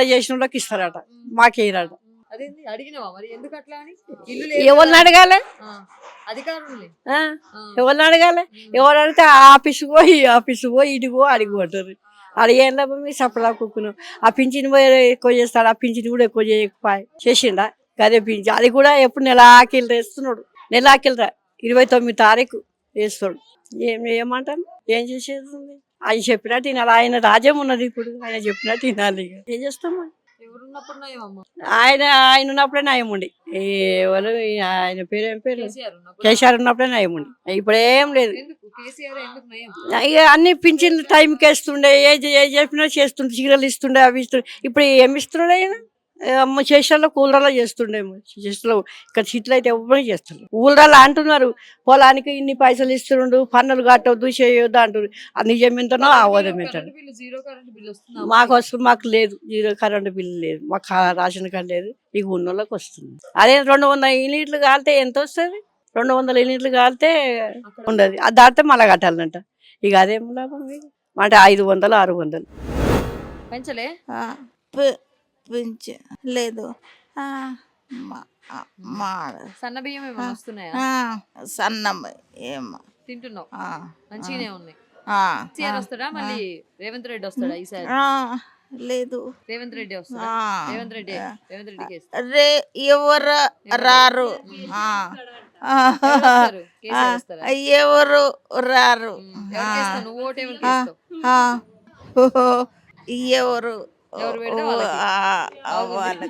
చేసిన వాళ్ళకి ఇస్తారట, మాకేయరట. అదేంది అడిగినావా మరి ఎందుకు అట్లా అని? ఇల్లు ఎవరిని అడగాలి? అధికారులు ఎవరిని అడగాలి? ఎవరు అడిగితే ఆ ఆఫీసు పో, ఈ ఆఫీసు పో, ఇటు పో, అడిగి పోతారు. అడిగేం లాభం? మీ సపడా కుక్కును ఆ పింఛన్ పోయి ఎక్కువ చేస్తాడు, ఆ పింఛన్ కూడా ఎక్కువ చేయకపోయి చేసిండా? అదే పింఛన్ అది కూడా ఎప్పుడు నెలాకిలు వేస్తున్నాడు. నెలాకిలరా 29 తారీఖు వేస్తాడు. ఏమంటాను? ఏం చేసేది ఉంది? ఆయన చెప్పినట్టు తినాలి. ఆయన రాజ్యం ఉన్నది ఇప్పుడు, ఆయన చెప్పినట్టు తినాలి. ఏం చేస్తాము? ఎవరున్నప్పుడు నయమమ్మ. ఆయన ఉన్నప్పుడే నయం ఉండి, ఎవరు ఆయన పేరు ఏం పేరు, కేసీఆర్ ఉన్నప్పుడే నయం ఉండి. ఇప్పుడు ఏం లేదు. ఎందుకు కేసీఆర్ ఎందుకు నయం? ఇక అన్ని పింఛన్ టైంకి వేస్తుండే, ఏ చెప్పినా చేస్తుండే, చీరలు ఇస్తుండే, అవి ఇస్తుండే. ఇప్పుడు ఏమి ఇస్తుండే? ఆయన చేసేలో కూలర్లో చేస్తుండేమో. చేసేలో ఇక్కడ సీట్లు అయితే ఎవరు చేస్తుండ్రు. ఊళ్ళలో అంటున్నారు పొలానికి ఇన్ని పైసలు ఇస్తుండు, పన్నులు కట్టవద్దు, చేయొద్దు అంటున్నారు. ఆ నిజం ఎంతనో ఆ ఓదం ఎంతనో. మాకు లేదు, జీరో కరెంటు బిల్లు లేదు, మాకు రేషన్ కార్డు లేదు. ఇక ఉన్న వాళ్ళకి వస్తుంది. అదే 200 యూనిట్లు కాలితే ఎంత వస్తుంది? 200 యూనిట్లు కాలితే ఉండదు, అది దాటితే మళ్ళీ కట్టాలంట. ఇక అదేం లాభం? అంటే 500 600 పెంచలే లేదు. సన్న బియ్యం ఏమైనా వస్తున్నాయా? సన్నం ఏమో తింటున్నావు, మంచిగానే ఉన్నాయి. కేసీఆర్ వస్తాడా మళ్ళీ రేవంత్ రెడ్డి వస్తాడా ఈసారి? లేదు, రేవంత్ రెడ్డి వస్తాడా? రేవంత్ రెడ్డికి ఎవరు రారు, ఎవరు రారు. నువ్వు ఓటేమో ఎవరు ఎవరు పెడితే వాళ్ళకి. వాళ్ళకి